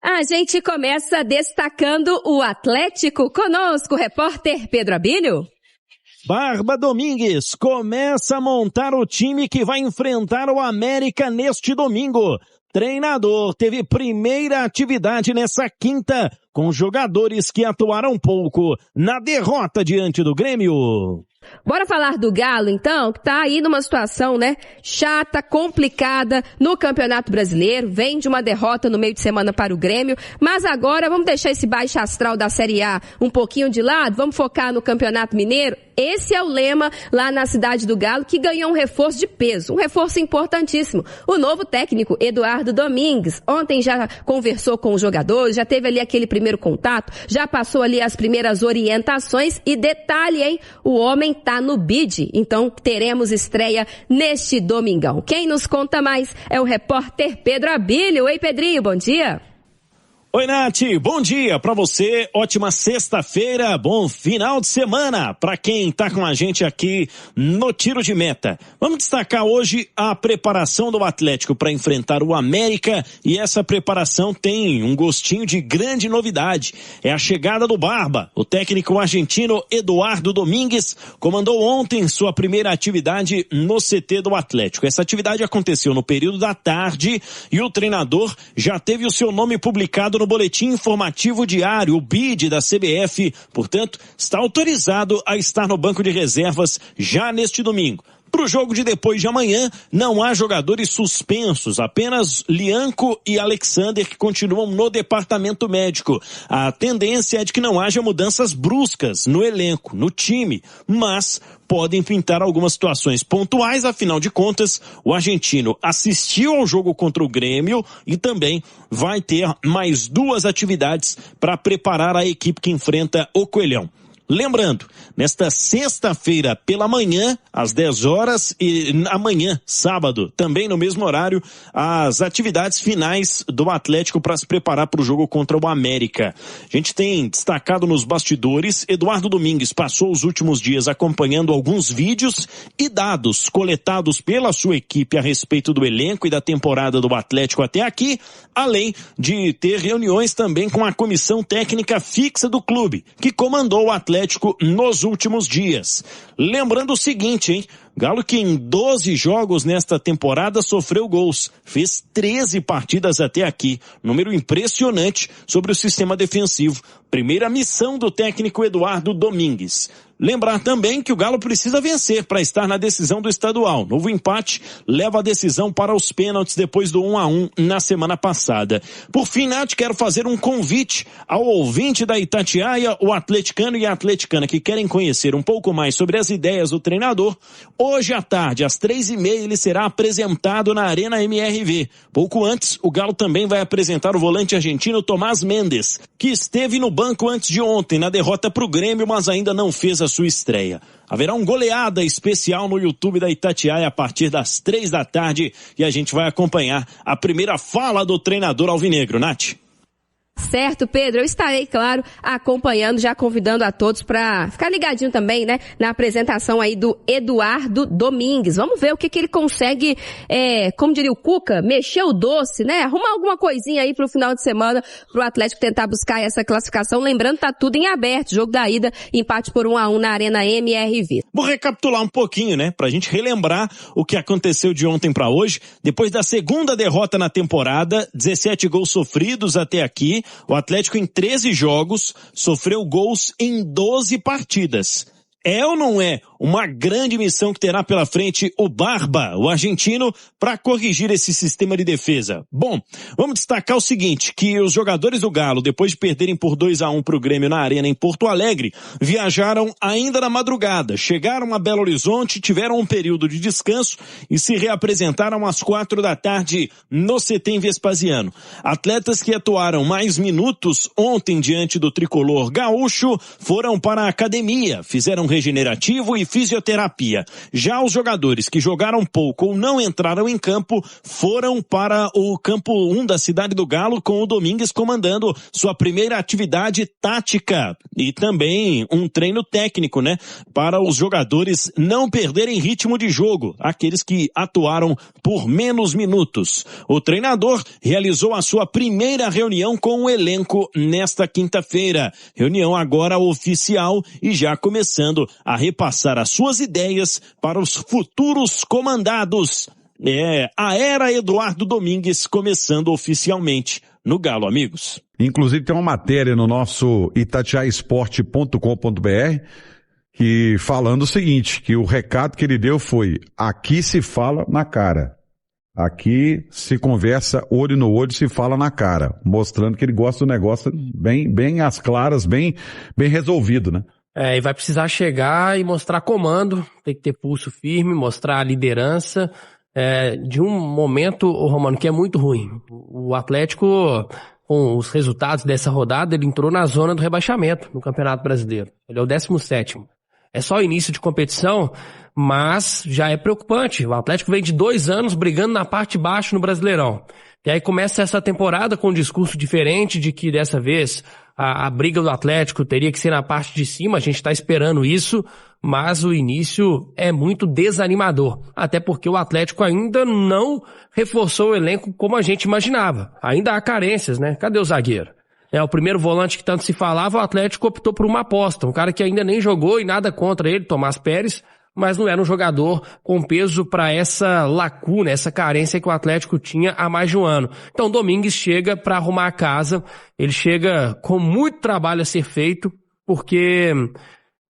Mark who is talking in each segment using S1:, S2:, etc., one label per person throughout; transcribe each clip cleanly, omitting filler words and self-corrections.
S1: A gente começa destacando o Atlético. Conosco, o repórter Pedro Abílio.
S2: Barba Domingues começa a montar o time que vai enfrentar o América neste domingo. Treinador teve primeira atividade nessa quinta, com jogadores que atuaram pouco na derrota diante do Grêmio.
S1: Bora falar do Galo, então, que tá aí numa situação, chata, complicada no Campeonato Brasileiro, vem de uma derrota no meio de semana para o Grêmio, mas agora vamos deixar esse baixo astral da Série A um pouquinho de lado, vamos focar no Campeonato Mineiro. Esse é o lema lá na cidade do Galo, que ganhou um reforço de peso, um reforço importantíssimo. O novo técnico, Eduardo Domingues, ontem já conversou com os jogadores, já teve ali aquele primeiro contato, já passou ali as primeiras orientações e detalhe, hein, o homem tá no bid, então teremos estreia neste domingão. Quem nos conta mais é o repórter Pedro Abílio. Ei, Pedrinho, bom dia.
S2: Oi, Nath, bom dia pra você, ótima sexta-feira, bom final de semana pra quem tá com a gente aqui no Tiro de Meta. Vamos destacar hoje a preparação do Atlético para enfrentar o América, e essa preparação tem um gostinho de grande novidade. É a chegada do Barba. O técnico argentino Eduardo Domingues comandou ontem sua primeira atividade no CT do Atlético. Essa atividade aconteceu no período da tarde e o treinador já teve o seu nome publicado no boletim informativo diário, o BID da CBF, portanto, está autorizado a estar no banco de reservas já neste domingo. Para o jogo de depois de amanhã, não há jogadores suspensos, apenas Lianco e Alexander que continuam no departamento médico. A tendência é de que não haja mudanças bruscas no elenco, no time, mas podem pintar algumas situações pontuais, afinal de contas, o argentino assistiu ao jogo contra o Grêmio e também vai ter mais 2 atividades para preparar a equipe que enfrenta o Coelhão. Lembrando, nesta sexta-feira pela manhã, às 10 horas, e amanhã, sábado, também no mesmo horário, as atividades finais do Atlético para se preparar para o jogo contra o América. A gente tem destacado nos bastidores, Eduardo Domingues passou os últimos dias acompanhando alguns vídeos e dados coletados pela sua equipe a respeito do elenco e da temporada do Atlético até aqui, além de ter reuniões também com a comissão técnica fixa do clube, que comandou o Atlético nos últimos dias. Lembrando o seguinte, hein? Galo que em 12 jogos nesta temporada sofreu gols, fez 13 partidas até aqui, número impressionante sobre o sistema defensivo. Primeira missão do técnico Eduardo Domingues. Lembrar também que o Galo precisa vencer para estar na decisão do estadual. Novo empate leva a decisão para os pênaltis depois do 1-1 na semana passada. Por fim, Nath, quero fazer um convite ao ouvinte da Itatiaia, o atleticano e a atleticana que querem conhecer um pouco mais sobre as ideias do treinador. Hoje à tarde, às 3h30, ele será apresentado na Arena MRV. Pouco antes, o Galo também vai apresentar o volante argentino Tomás Mendes, que esteve no banco antes de ontem na derrota para o Grêmio, mas ainda não fez a sua estreia. Haverá um goleada especial no YouTube da Itatiaia a partir das 3 da tarde e a gente vai acompanhar a primeira fala do treinador alvinegro, Nath.
S1: Certo, Pedro, eu estarei, claro, acompanhando, já convidando a todos para ficar ligadinho também, na apresentação aí do Eduardo Domingues. Vamos ver o que ele consegue, como diria o Cuca, mexer o doce, arrumar alguma coisinha aí pro final de semana pro Atlético tentar buscar essa classificação. Lembrando, tá tudo em aberto, jogo da ida, empate por 1-1 na Arena MRV.
S2: Vou recapitular um pouquinho, pra gente relembrar o que aconteceu de ontem para hoje. Depois da segunda derrota na temporada, 17 gols sofridos até aqui, o Atlético em 13 jogos sofreu gols em 12 partidas. É ou não é uma grande missão que terá pela frente o Barba, o argentino, para corrigir esse sistema de defesa? Bom, vamos destacar o seguinte, que os jogadores do Galo, depois de perderem por 2-1 para o Grêmio na Arena em Porto Alegre, viajaram ainda na madrugada, chegaram a Belo Horizonte, tiveram um período de descanso e se reapresentaram às 4 da tarde no CT em Vespasiano. Atletas que atuaram mais minutos ontem diante do tricolor gaúcho foram para a academia, fizeram regenerativo e fisioterapia. Já os jogadores que jogaram pouco ou não entraram em campo foram para o campo 1 da Cidade do Galo, com o Domingues comandando sua primeira atividade tática e também um treino técnico, né, para os jogadores não perderem ritmo de jogo, aqueles que atuaram por menos minutos. O treinador realizou a sua primeira reunião com o elenco nesta quinta-feira. Reunião agora oficial e já começando a repassar as suas ideias para os futuros comandados. A era Eduardo Domingues começando oficialmente no Galo, amigos.
S3: Inclusive tem uma matéria no nosso itatiaisporte.com.br que falando o seguinte, que o recado que ele deu foi: aqui se fala na cara. Aqui se conversa olho no olho, se fala na cara, mostrando que ele gosta do negócio bem às claras, bem resolvido, né?
S4: E vai precisar chegar e mostrar comando, tem que ter pulso firme, mostrar a liderança de um momento, Romano, que é muito ruim. O Atlético, com os resultados dessa rodada, ele entrou na zona do rebaixamento no Campeonato Brasileiro. Ele é o 17º. É só o início de competição, mas já é preocupante. O Atlético vem de 2 anos brigando na parte de baixo no Brasileirão. E aí começa essa temporada com um discurso diferente de que dessa vez a briga do Atlético teria que ser na parte de cima. A gente está esperando isso, mas o início é muito desanimador. Até porque o Atlético ainda não reforçou o elenco como a gente imaginava. Ainda há carências, né? Cadê o zagueiro? O primeiro volante que tanto se falava, o Atlético optou por uma aposta. Um cara que ainda nem jogou e nada contra ele, Tomás Pérez, mas não era um jogador com peso para essa lacuna, essa carência que o Atlético tinha há mais de um ano. Então Domingues chega para arrumar a casa, ele chega com muito trabalho a ser feito, porque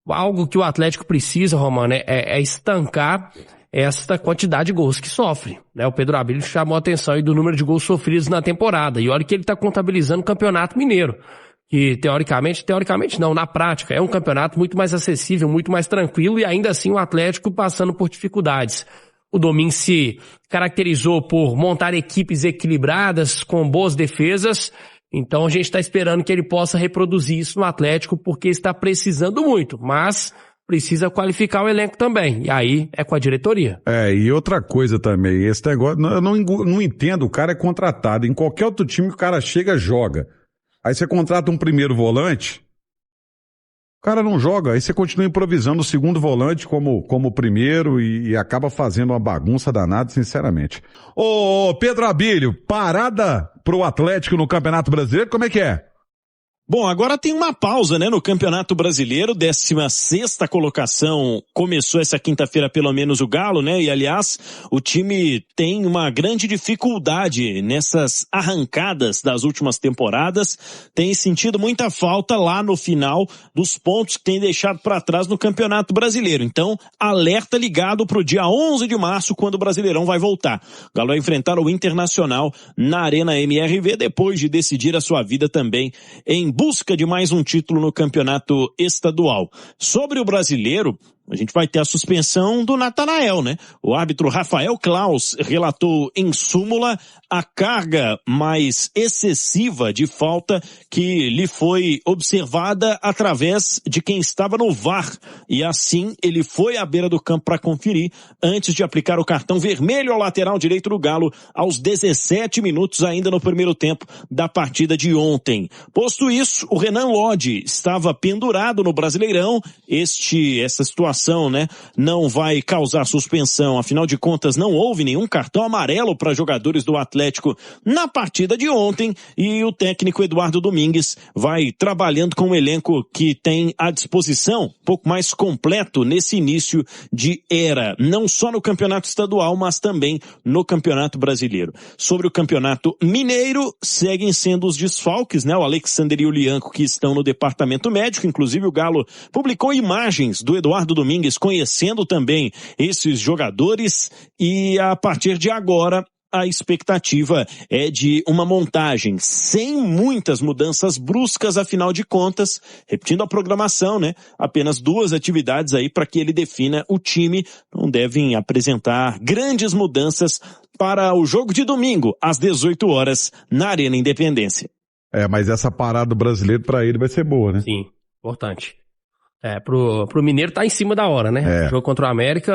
S4: algo que o Atlético precisa, Romano, é estancar esta quantidade de gols que sofre, né? O Pedro Abílio chamou a atenção aí do número de gols sofridos na temporada, e olha que ele está contabilizando o Campeonato Mineiro, que teoricamente não, na prática, é um campeonato muito mais acessível, muito mais tranquilo, e ainda assim o Atlético passando por dificuldades. O Domingues se caracterizou por montar equipes equilibradas, com boas defesas, então a gente está esperando que ele possa reproduzir isso no Atlético, porque está precisando muito, mas precisa qualificar o elenco também, e aí é com a diretoria.
S3: E outra coisa também, esse negócio, eu não entendo, o cara é contratado, em qualquer outro time o cara chega, joga. Aí você contrata um primeiro volante, o cara não joga, aí você continua improvisando o segundo volante como primeiro e acaba fazendo uma bagunça danada, sinceramente. Ô Pedro Abílio, parada pro Atlético no Campeonato Brasileiro, como é que é?
S2: Bom, agora tem uma pausa, né, no Campeonato Brasileiro, 16ª colocação, começou essa quinta-feira pelo menos o Galo, né, e aliás, o time tem uma grande dificuldade nessas arrancadas das últimas temporadas, tem sentido muita falta lá no final dos pontos que tem deixado para trás no Campeonato Brasileiro. Então, alerta ligado pro dia 11 de março, quando o Brasileirão vai voltar. O Galo vai enfrentar o Internacional na Arena MRV, depois de decidir a sua vida também em busca de mais um título no campeonato estadual. Sobre o brasileiro, a gente vai ter a suspensão do Natanael, né? O árbitro Rafael Claus relatou em súmula a carga mais excessiva de falta que lhe foi observada através de quem estava no VAR. E assim ele foi à beira do campo para conferir antes de aplicar o cartão vermelho ao lateral direito do Galo aos 17 minutos ainda no primeiro tempo da partida de ontem. Posto isso, o Renan Lodge estava pendurado no Brasileirão. Essa situação, né, não vai causar suspensão, afinal de contas não houve nenhum cartão amarelo para jogadores do Atlético na partida de ontem, e o técnico Eduardo Domingues vai trabalhando com um elenco que tem à disposição um pouco mais completo nesse início de era, não só no campeonato estadual, mas também no campeonato brasileiro. Sobre o campeonato mineiro, seguem sendo os desfalques, né, o Alexander e o Lianco, que estão no departamento médico. Inclusive o Galo publicou imagens do Eduardo Domingues conhecendo também esses jogadores, e a partir de agora a expectativa é de uma montagem sem muitas mudanças bruscas, afinal de contas, repetindo a programação, né? Apenas 2 atividades aí para que ele defina o time. Não devem apresentar grandes mudanças para o jogo de domingo, às 18 horas, na Arena Independência.
S3: Mas essa parada do brasileiro para ele vai ser boa, né?
S4: Sim, importante. Pro Mineiro tá em cima da hora, né? O jogo contra o América,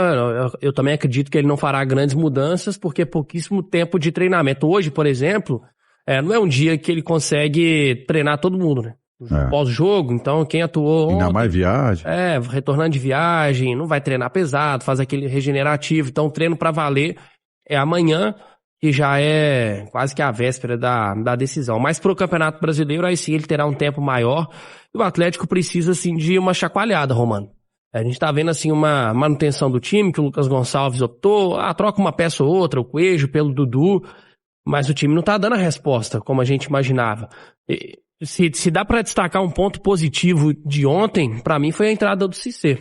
S4: eu também acredito que ele não fará grandes mudanças, porque é pouquíssimo tempo de treinamento. Hoje, por exemplo, não é um dia que ele consegue treinar todo mundo, né? Pós-jogo, então quem atuou ontem...
S3: Ainda mais viagem.
S4: Retornando de viagem, não vai treinar pesado, faz aquele regenerativo. Então o treino pra valer é amanhã, que já é quase que a véspera da decisão. Mas pro Campeonato Brasileiro, aí sim ele terá um tempo maior. E o Atlético precisa, assim, de uma chacoalhada, Romano. A gente tá vendo, assim, uma manutenção do time, que o Lucas Gonçalves optou, troca uma peça ou outra, o Coelho pelo Dudu, mas o time não tá dando a resposta, como a gente imaginava. Se dá pra destacar um ponto positivo de ontem, pra mim foi a entrada do Cissé.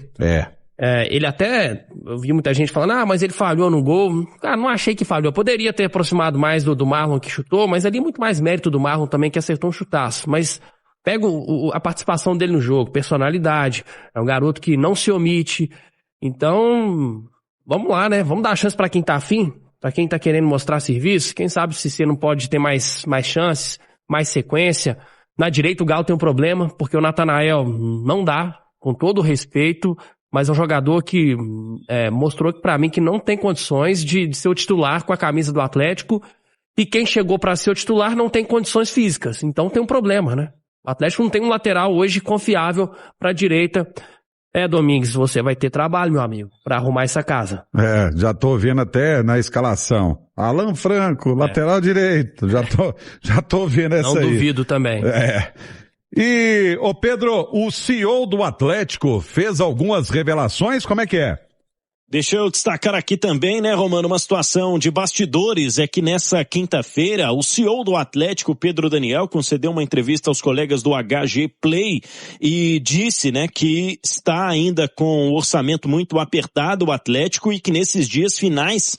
S4: Ele até, eu vi muita gente falando, mas ele falhou no gol. Cara, não achei que falhou. Poderia ter aproximado mais do Marlon que chutou, mas ali muito mais mérito do Marlon também, que acertou um chutaço. Mas pega a participação dele no jogo, personalidade. É um garoto que não se omite. Então, vamos lá, né? Vamos dar a chance pra quem tá afim, pra quem tá querendo mostrar serviço. Quem sabe se você não pode ter mais chances, mais sequência. Na direita o Galo tem um problema, porque o Natanael não dá, com todo o respeito, mas é um jogador que mostrou pra mim que não tem condições de ser o titular com a camisa do Atlético, e quem chegou pra ser o titular não tem condições físicas, então tem um problema, né? O Atlético não tem um lateral hoje confiável pra direita. Domingues, você vai ter trabalho, meu amigo, pra arrumar essa casa.
S3: Já tô vendo até na escalação. Alan Franco, lateral direito. Já tô vendo essa aí.
S4: Não duvido também.
S3: E, Pedro, o CEO do Atlético fez algumas revelações, como é que é?
S2: Deixa eu destacar aqui também, né, Romano, uma situação de bastidores, é que nessa quinta-feira o CEO do Atlético, Pedro Daniel, concedeu uma entrevista aos colegas do HG Play e disse, né, que está ainda com o orçamento muito apertado o Atlético e que nesses dias finais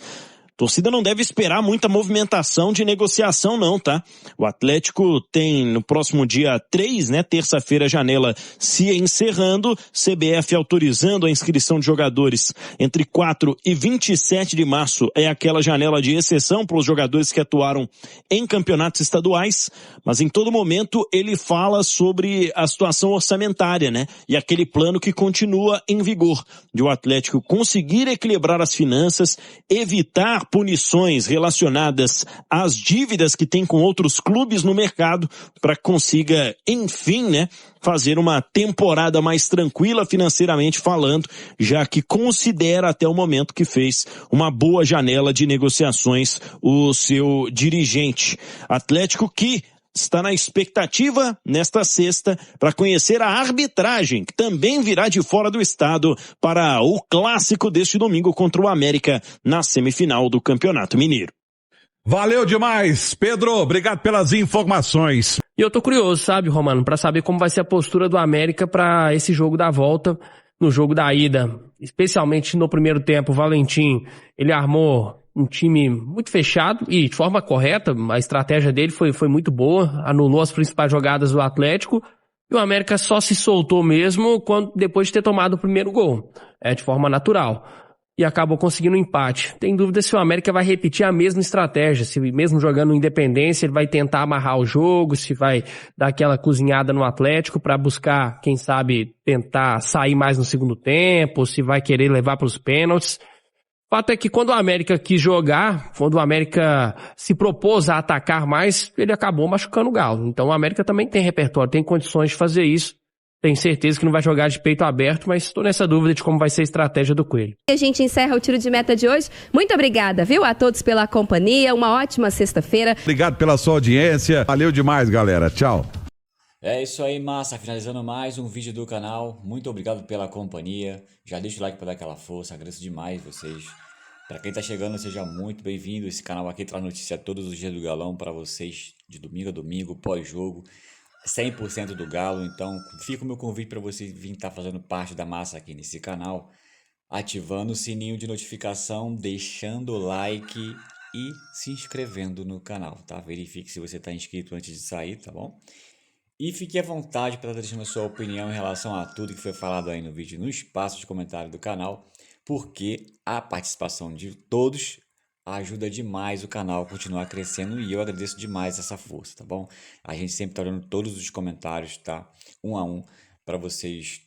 S2: a torcida não deve esperar muita movimentação de negociação não, tá? O Atlético tem no próximo dia 3, né, terça-feira, a janela se encerrando, CBF autorizando a inscrição de jogadores entre 4 e 27 de março, é aquela janela de exceção para os jogadores que atuaram em campeonatos estaduais, mas em todo momento ele fala sobre a situação orçamentária, né? E aquele plano que continua em vigor, de o Atlético conseguir equilibrar as finanças, evitar punições relacionadas às dívidas que tem com outros clubes no mercado para que consiga, enfim, né, fazer uma temporada mais tranquila financeiramente falando, já que considera até o momento que fez uma boa janela de negociações o seu dirigente. Atlético que está na expectativa nesta sexta para conhecer a arbitragem, que também virá de fora do estado para o clássico deste domingo contra o América na semifinal do Campeonato Mineiro.
S3: Valeu demais, Pedro, obrigado pelas informações.
S4: E eu tô curioso, sabe, Romano, para saber como vai ser a postura do América para esse jogo da volta. No jogo da ida, especialmente no primeiro tempo, o Valentim, ele armou um time muito fechado e de forma correta, a estratégia dele foi muito boa, anulou as principais jogadas do Atlético e o América só se soltou mesmo depois de ter tomado o primeiro gol, de forma natural, e acabou conseguindo um empate. Tem dúvida se o América vai repetir a mesma estratégia, se mesmo jogando Independência ele vai tentar amarrar o jogo, se vai dar aquela cozinhada no Atlético para buscar, quem sabe, tentar sair mais no segundo tempo, se vai querer levar para os pênaltis. O fato é que quando o América quis jogar, quando o América se propôs a atacar mais, ele acabou machucando o Galo. Então o América também tem repertório, tem condições de fazer isso. Tenho certeza que não vai jogar de peito aberto, mas estou nessa dúvida de como vai ser a estratégia do Coelho.
S1: A gente encerra o tiro de meta de hoje. Muito obrigada, viu, a todos pela companhia. Uma ótima sexta-feira.
S3: Obrigado pela sua audiência. Valeu demais, galera. Tchau.
S5: É isso aí, massa. Finalizando mais um vídeo do canal. Muito obrigado pela companhia. Já deixa o like para dar aquela força. Agradeço demais vocês. Para quem tá chegando, seja muito bem-vindo. Esse canal aqui traz notícia todos os dias do Galão para vocês, de domingo a domingo, pós-jogo. 100% do Galo. Então, fica o meu convite para você vir estar fazendo parte da massa aqui nesse canal. Ativando o sininho de notificação, deixando o like e se inscrevendo no canal, tá? Verifique se você está inscrito antes de sair, tá bom? E fique à vontade para estar deixando a sua opinião em relação a tudo que foi falado aí no vídeo, no espaço de comentário do canal, porque a participação de todos ajuda demais o canal a continuar crescendo e eu agradeço demais essa força, tá bom? A gente sempre tá olhando todos os comentários, tá? Um a um, para vocês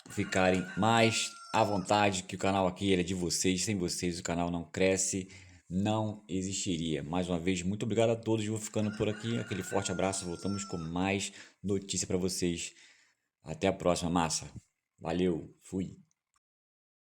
S5: ficarem mais à vontade, que o canal aqui ele é de vocês. Sem vocês o canal não cresce, não existiria. Mais uma vez, muito obrigado a todos. Vou ficando por aqui. Aquele forte abraço. Voltamos com mais notícia para vocês. Até a próxima, massa. Valeu, fui.